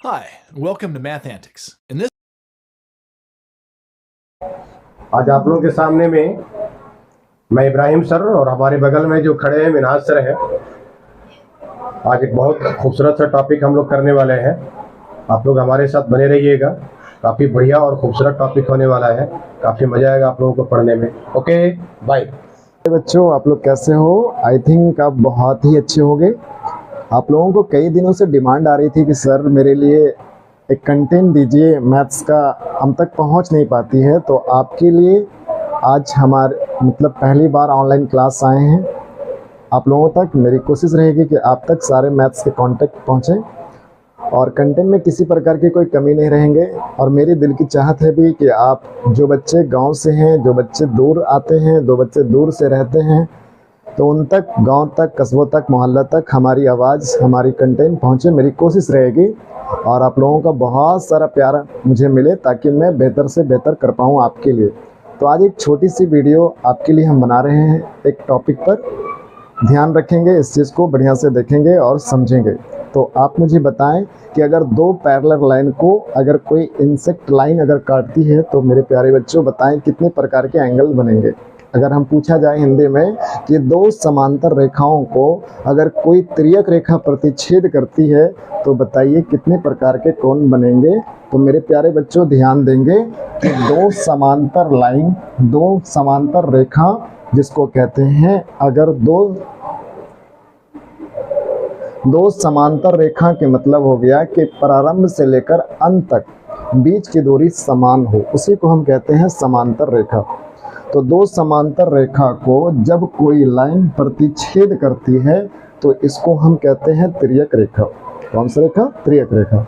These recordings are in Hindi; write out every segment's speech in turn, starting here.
Hi, welcome to Math Antics. In this आज आप लोगों के सामने में मैं इब्राहिम सर और हमारे बगल में जो खड़े हैं मिनहाज सर हैं। आज एक बहुत खूबसूरत सा टॉपिक हम लोग करने वाले हैं। आप लोग हमारे साथ बने रहिएगा। काफ़ी बढ़िया और खूबसूरत टॉपिक होने वाला है। काफ़ी मज़ा आएगा आप लोगों को पढ़ने में। Okay bye. बच्चों, आप लोग कैसे हो? आई थिंक आप बहुत ही अच्छे होंगे। आप लोगों को कई दिनों से डिमांड आ रही थी कि सर मेरे लिए एक कंटेंट दीजिए, मैथ्स का हम तक पहुंच नहीं पाती है। तो आपके लिए आज हमारे पहली बार ऑनलाइन क्लास आए हैं। आप लोगों तक मेरी कोशिश रहेगी कि आप तक सारे मैथ्स के कॉन्टेक्ट पहुँचें और कंटेंट में किसी प्रकार की कोई कमी नहीं रहेंगे। और मेरी दिल की चाहत है भी कि आप जो बच्चे गांव से हैं, जो बच्चे दूर आते हैं, जो बच्चे दूर से रहते हैं, तो उन तक, गांव तक, कस्बों तक, मोहल्ला तक हमारी आवाज़, हमारी कंटेंट पहुंचे। मेरी कोशिश रहेगी और आप लोगों का बहुत सारा प्यार मुझे मिले ताकि मैं बेहतर से बेहतर कर पाऊँ आपके लिए। तो आज एक छोटी सी वीडियो आपके लिए हम बना रहे हैं। एक टॉपिक पर ध्यान रखेंगे, इस चीज़ को बढ़िया से देखेंगे और समझेंगे। तो आप मुझे बताएं कि अगर दो पैरेलल लाइन को अगर कोई इंसेक्ट लाइन अगर काटती है तो मेरे प्यारे बच्चों बताएं कितने प्रकार के एंगल बनेंगे। अगर हम पूछा जाए हिंदी में कि दो समांतर रेखाओं को अगर कोई तिर्यक रेखा प्रतिच्छेद करती है तो बताइए कितने प्रकार के कोण बनेंगे। तो मेरे प्यारे बच्चों ध्यान देंगे कि दो समांतर लाइन, दो समांतर रेखा जिसको कहते हैं, अगर दो समांतर रेखा के मतलब हो गया कि प्रारंभ से लेकर अंत तक बीच की दूरी समान हो, उसी को हम कहते हैं समांतर रेखा। तो दो समांतर रेखा को जब कोई लाइन प्रतिच्छेद करती है तो इसको हम कहते हैं तिर्यक रेखा। कौन सी रेखा? तिर्यक रेखा।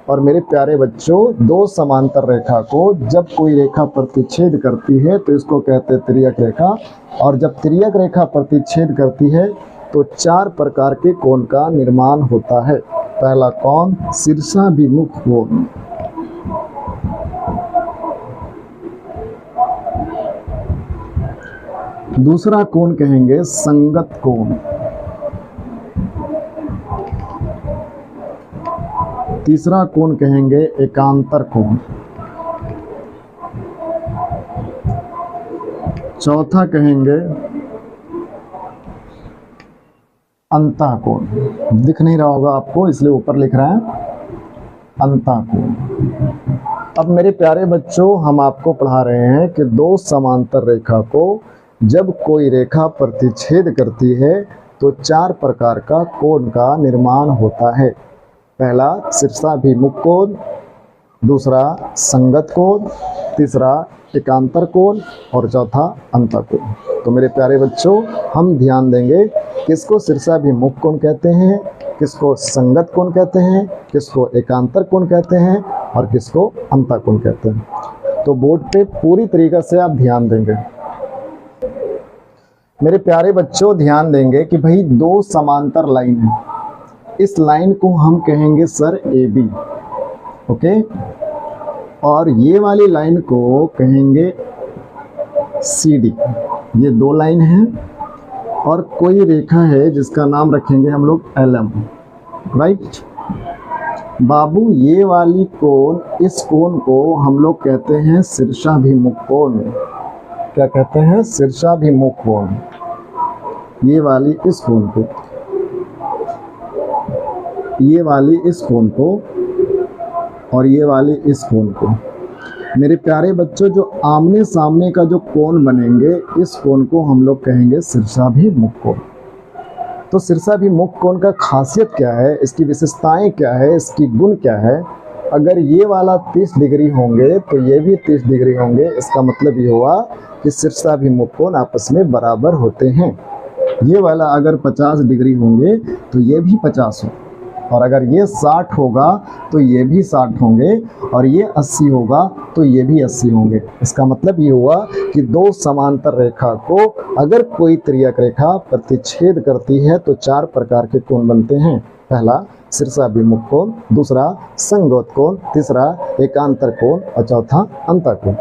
और मेरे प्यारे बच्चों, दो समांतर रेखा को जब कोई रेखा प्रतिच्छेद करती है तो इसको कहते हैं तिर्यक रेखा। और जब तिर्यक रेखा प्रतिच्छेद करती है तो चार प्रकार के कोण का निर्माण होता है। पहला कोण शीर्षाभिमुख कोण, दूसरा कोण कहेंगे संगत कोण, तीसरा कोण कहेंगे एकांतर कोण, चौथा कहेंगे अंतः कोण। दिख नहीं रहा होगा आपको इसलिए ऊपर लिख रहे हैं अंतः कोण। अब मेरे प्यारे बच्चों, हम आपको पढ़ा रहे हैं कि दो समांतर रेखा को जब कोई रेखा प्रतिच्छेद करती है तो चार प्रकार का कोण का निर्माण होता है। पहला शीर्षाभिमुख कोण, दूसरा संगत कोण, तीसरा एकांतर कोण और चौथा अंतः कोण। तो मेरे प्यारे बच्चों, हम ध्यान देंगे किसको शीर्षाभिमुख कोण कहते हैं, किसको संगत कोण कहते हैं, किसको एकांतर कोण कहते हैं और किसको अंतः कोण कहते हैं। तो बोर्ड पे पूरी तरीके से आप ध्यान देंगे। मेरे प्यारे बच्चों ध्यान देंगे कि भाई दो समांतर लाइन है, इस लाइन को हम कहेंगे सर AB, ओके, और ये वाली लाइन को कहेंगे CD। ये दो लाइन है और कोई रेखा है जिसका नाम रखेंगे हम लोग LM, राइट। बाबू, ये वाली कोण, इस कोण को हम लोग कहते हैं शीर्षाभिमुख कोण। क्या कहते हैं? शीर्षाभिमुख कोण। ये वाली इस कोण को, ये वाली इस कोण को और ये वाली इस कोण को। मेरे प्यारे बच्चों, जो आमने सामने का जो कोण बनेंगे, इस कोण को हम लोग कहेंगे शीर्षाभिमुख कोण। तो शीर्षाभिमुख कोण का खासियत क्या है, इसकी विशेषताएं क्या है, इसकी गुण क्या है? अगर ये वाला 30 डिग्री होंगे तो ये भी 30 डिग्री होंगे। इसका मतलब ये हुआ कि शीर्षाभिमुख कोण आपस में बराबर होते हैं। ये वाला अगर 50 डिग्री होंगे तो ये भी 50 हो, और अगर ये 60 होगा तो ये भी 60 होंगे, और ये 80 होगा तो ये भी 80 होंगे। इसका मतलब ये हुआ कि दो समांतर रेखा को अगर कोई तिर्यक रेखा प्रतिच्छेद करती है तो चार प्रकार के कोण बनते हैं। पहला शीर्षाभिमुख कोण, दूसरा संगत कोण, तीसरा एकांतर कोण और चौथा अंतः कोण।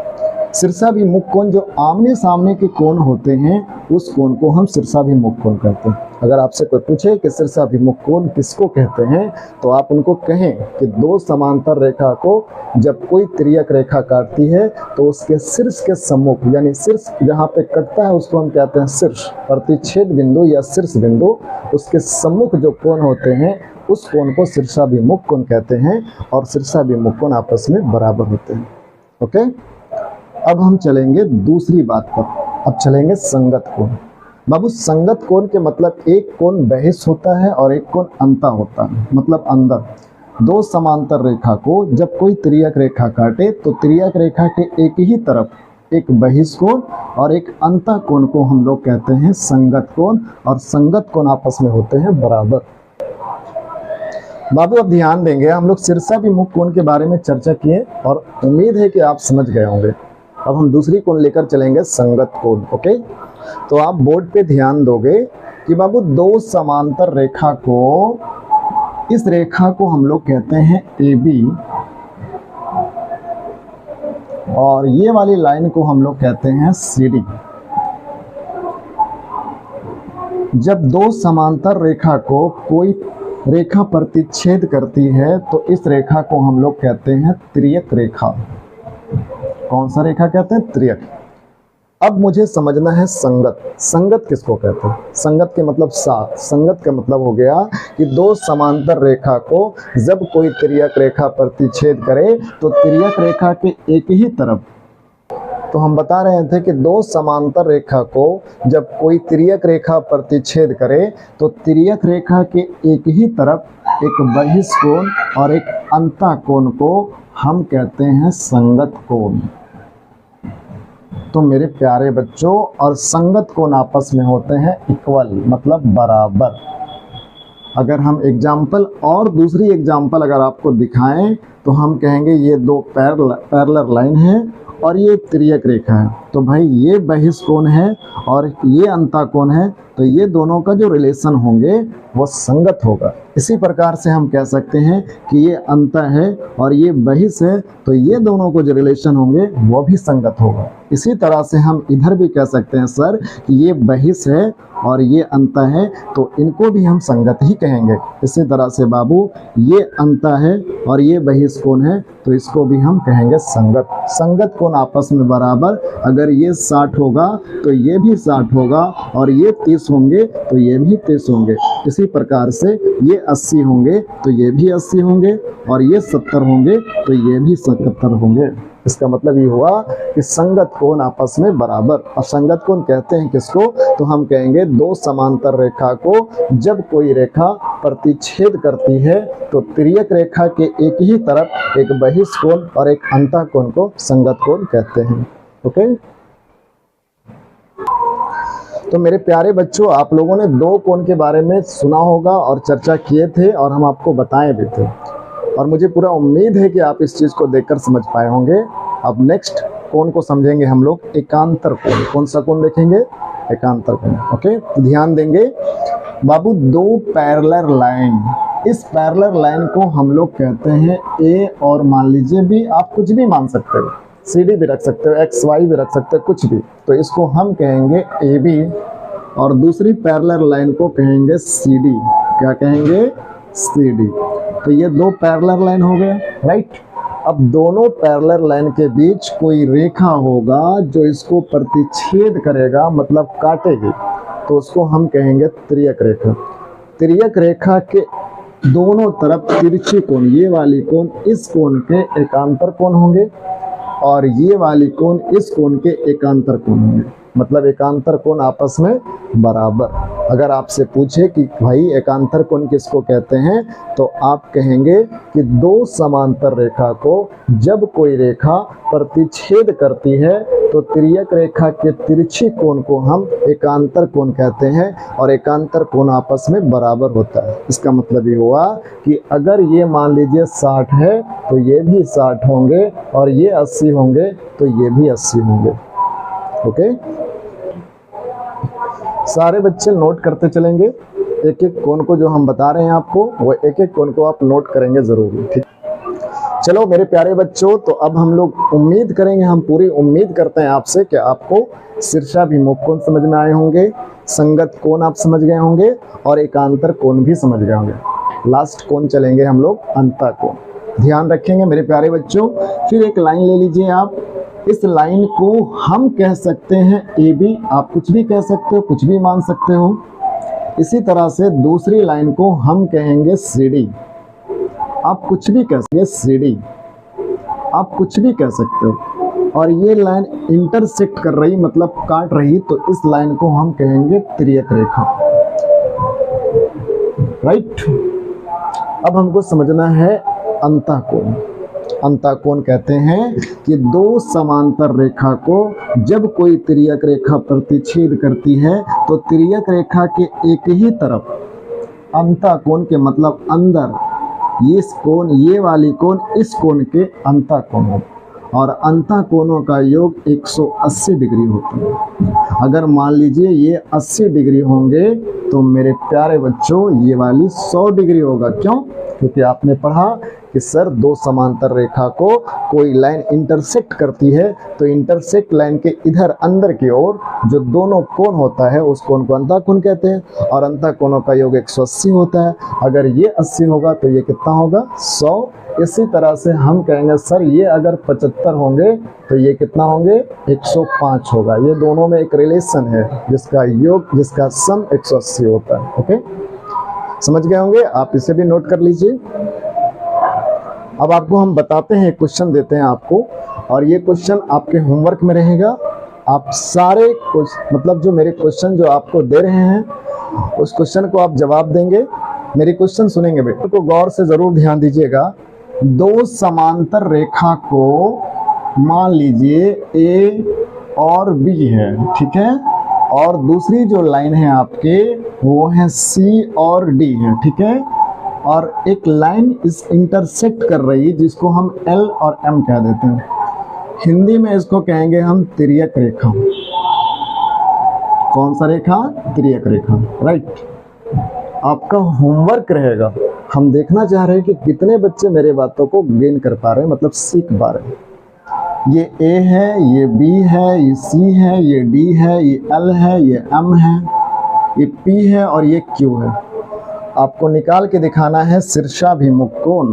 शीर्षाभिमुख कोण जो आमने सामने के कोण होते हैं उस कोण को हम शीर्षाभिमुख कोण कहते हैं। अगर आपसे कोई पूछे कि शीर्षाभिमुख कोण किसको कहते हैं तो आप उनको कहें कि दो समांतर रेखा को जब कोई तिर्यक रेखा काटती है तो उसके शीर्ष के सम्मुख, यानी शीर्ष जहाँ पे कटता है उसको हम कहते हैं शीर्ष, प्रतिच्छेद बिंदु या शीर्ष बिंदु, उसके सम्मुख जो कोण होते हैं उस कोण को शीर्षाभिमुख कोण कहते हैं और शीर्षाभिमुख कोण आपस में बराबर होते हैं। ओके, अब हम चलेंगे दूसरी बात पर। अब चलेंगे संगत कोण। बाबू, संगत कोण के मतलब एक कोण बहिष होता है और एक कोण अंता होता है, मतलब अंदर। दो समांतर रेखा को जब कोई तिर्यक रेखा काटे तो तिर्यक रेखा के एक ही तरफ एक बहिष कोण और एक अंता कोण को हम लोग कहते हैं संगत कोण, और संगत कोण आपस में होते हैं बराबर। बाबू, अब ध्यान देंगे, हम लोग शीर्षाभिमुख कोण के बारे में चर्चा किए और उम्मीद है कि आप समझ गए होंगे। अब हम दूसरी कोण लेकर चलेंगे, संगत कोण। ओके, तो आप बोर्ड पे ध्यान दोगे कि बाबू दो समांतर रेखा को, इस रेखा को हम लोग कहते हैं AB और ये वाली लाइन को हम लोग कहते हैं CD। जब दो समांतर रेखा को कोई रेखा प्रतिच्छेद करती है तो इस रेखा को हम लोग कहते हैं तिर्यक रेखा। कौन सा रेखा कहते हैं? तिर्यक। अब मुझे समझना है संगत। संगत किसको कहते हैं? संगत के मतलब साथ। संगत का मतलब हो गया कि दो समांतर रेखा को जब कोई तिर्यक रेखा प्रतिच्छेद करे तो तिर्यक रेखा के एक ही तरफ, तो हम बता रहे थे कि दो समांतर रेखा को जब कोई तिर्यक रेखा प्रतिच्छेद करे तो तिर्यक रेखा के एक ही तरफ एक बहिष कोण और एक अंता कोण को हम कहते हैं संगत कोण। तो मेरे प्यारे बच्चों, और संगत कोण आपस में होते हैं इक्वल, मतलब बराबर। अगर हम एग्जाम्पल और दूसरी एग्जाम्पल अगर आपको दिखाएं तो हम कहेंगे ये दो पैरेलल लाइन है और ये तिर्यक रेखा है, तो भाई ये बहिष कोण है और ये अंता कोण है, तो ये दोनों का जो रिलेशन होंगे वो संगत होगा। इसी प्रकार से हम कह सकते हैं कि ये अंता है और ये बहिष है, तो ये दोनों को जो रिलेशन होंगे वो भी संगत होगा। इसी तरह से हम इधर भी कह सकते हैं सर कि ये बहिष है और ये अंता है, तो इनको भी हम संगत ही कहेंगे। इसी तरह से बाबू, ये अंता है और ये बहिष कोण है, तो इसको भी हम कहेंगे संगत। संगत कोण आपस में बराबर। अगर ये 60 होगा तो ये भी 60 होगा, और ये 30 होंगे तो ये भी 30 होंगे। इसी प्रकार से ये 80 होंगे तो ये भी 80 होंगे, और ये 70 होंगे तो ये भी 70 होंगे। इसका मतलब ये हुआ कि संगत कोण आपस में बराबर। और संगत कोण कहते हैं किसको? तो हम कहेंगे दो समांतर रेखा को जब कोई रेखा प्रतिच्छेद करती है तो तिर्यक रेखा के एक ही तरफ एक बहिष कोण और एक अंता कोण को संगत कोण कहते हैं। ओके, तो मेरे प्यारे बच्चों, आप लोगों ने दो कोण के बारे में सुना होगा और चर्चा किए थे और हम आपको बताए भी थे, और मुझे पूरा उम्मीद है कि आप इस चीज़ को देखकर समझ पाए होंगे। अब नेक्स्ट कोण को समझेंगे हम लोग, एकांतर कोण। कौन सा कोण देखेंगे? एकांतर कोण। ओके, तो ध्यान देंगे बाबू, दो पैरेलल लाइन, इस पैरेलल लाइन को हम लोग कहते हैं ए, और मान लीजिए भी आप कुछ भी मान सकते हो, CD भी रख सकते हो, XY भी रख सकते हो, कुछ भी, तो इसको हम कहेंगे AB, और दूसरी पैरेलल लाइन को कहेंगे CD। क्या कहेंगे? CD। तो ये दो पैरेलल लाइन हो गए, राइट। अब दोनों पैरेलल लाइन के बीच कोई रेखा होगा जो इसको प्रतिच्छेद करेगा, मतलब काटेगी, तो उसको हम कहेंगे तिर्यक रेखा। तिर्यक रेखा के दोनों तरफ तिरछी कोण, ये वाली कोण इस कोण के एकांतर कोण होंगे और ये वाली कोण इस कोण के एकांतर कोण होंगे, मतलब एकांतर कोण आपस में बराबर। अगर आपसे पूछे कि भाई एकांतर कोण किसको कहते हैं, तो आप कहेंगे कि दो समांतर रेखा को जब कोई रेखा प्रतिच्छेद करती है तो तिर्यक रेखा के तिरछी कोण को हम एकांतर कोण कहते हैं, और एकांतर कोण आपस में बराबर होता है। इसका मतलब ये हुआ कि अगर ये मान लीजिए 60 है तो ये भी 60 होंगे, और ये 80 होंगे तो ये भी 80 होंगे। ओके, सारे बच्चे नोट करते चलेंगे, एक एक कोण को जो हम बता रहे हैं आपको, वो एक एक कोण को आप नोट करेंगे जरूर, ठीक। चलो मेरे प्यारे बच्चों, तो अब हम लोग उम्मीद करेंगे, हम पूरी उम्मीद करते हैं आपसे कि आपको शीर्षाभिमुख कोण समझ में आए होंगे, संगत कोण आप समझ गए होंगे और एकांतर कोण भी समझ गए होंगे। लास्ट कोण चलेंगे हम लोग अंतः कोण। ध्यान रखेंगे मेरे प्यारे बच्चों। फिर एक लाइन ले लीजिए आप, इस लाइन को हम कह सकते हैं ए बी, आप कुछ भी कह सकते हो, कुछ भी मान सकते हो। इसी तरह से दूसरी लाइन को हम कहेंगे सी डी, आप कुछ भी कह सकते, सी डी आप कुछ भी कह सकते हो। और ये लाइन इंटरसेक्ट कर रही मतलब काट रही, तो इस लाइन को हम कहेंगे तिर्यक रेखा, राइट। अब हमको समझना है अंतः कोण। अंतः कोण कहते हैं कि दो समांतर रेखा को जब कोई तिर्यक रेखा प्रतिच्छेद करती है तो तिर्यक रेखा के एक ही तरफ अंतः कोण के मतलब अंदर इस कोण, ये वाली कोण इस कोण के अंतः कोण हो, और अंतः कोणों का योग 180 डिग्री होता है। अगर मान लीजिए ये 80 डिग्री होंगे तो मेरे प्यारे बच्चों ये वाली 100 डिग्री होगा। क्यों? क्योंकि आपने पढ़ा कि सर दो समांतर रेखा को कोई लाइन इंटरसेक्ट करती है तो इंटरसेक्ट लाइन के इधर अंदर की ओर जो दोनों कोण होता है उस कोण को अंतः कोण कहते हैं, और अंतः कोणों का योग 180 होता है। अगर ये 80 होगा तो ये कितना होगा? 100। इसी तरह से हम कहेंगे सर ये अगर 75 होंगे तो ये कितना होंगे? 105 होगा। ये दोनों में एक रिलेशन है जिसका योग, जिसका सम 180 होता है। ओके, समझ गए होंगे आप, इसे भी नोट कर लीजिए। अब आपको हम बताते हैं, क्वेश्चन देते हैं आपको, और ये क्वेश्चन आपके होमवर्क में रहेगा। आप सारे मतलब जो मेरे क्वेश्चन जो आपको दे रहे हैं उस क्वेश्चन को आप जवाब देंगे। मेरे क्वेश्चन सुनेंगे बेटे, तो गौर से जरूर ध्यान दीजिएगा। दो समांतर रेखा को मान लीजिए ए और बी है, ठीक है, और दूसरी जो लाइन है आपके वो है सी और डी है, ठीक है, और एक लाइन इस इंटरसेक्ट कर रही जिसको हम एल और एम कह देते हैं। हिंदी में इसको कहेंगे हम तिर्यक रेखा। कौन सा रेखा? तिर्यक रेखा, राइट। आपका होमवर्क रहेगा, हम देखना चाह रहे हैं कि कितने बच्चे मेरे बातों को गेन कर पा रहे हैं, मतलब सीख पा रहे हैं। ये ए है, ये बी है, ये सी है, ये डी है, ये एल है, ये एम है, ये पी है और ये क्यू है। आपको निकाल के दिखाना है शीर्षाभिमुख कोण।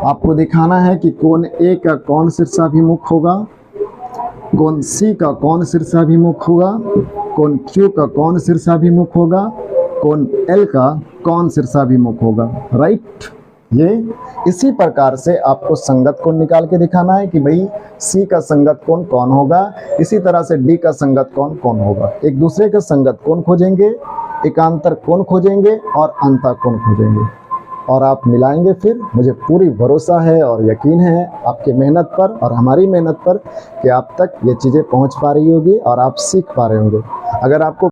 आपको दिखाना है कि कोण ए का कौन शीर्षाभिमुख होगा, कोण सी का कौन शीर्षाभिमुख होगा, कोण क्यू का कौन शीर्षाभिमुख होगा, कोण एल का कौन शीर्षाभिमुख होगा, राइट। ये इसी प्रकार से आपको संगत कोण निकाल के दिखाना है कि भाई सी का संगत कोण कौन होगा, इसी तरह से डी का संगत कोण कौन होगा। एक दूसरे का संगत कोण खोजेंगे, एकांतर कोण खोजेंगे और अंतः कोण खोजेंगे, और आप मिलाएंगे। फिर मुझे पूरी भरोसा है और यकीन है आपके मेहनत पर और हमारी मेहनत पर कि आप तक ये चीज़ें पहुंच पा रही होगी और आप सीख पा रहे होंगे। अगर आपको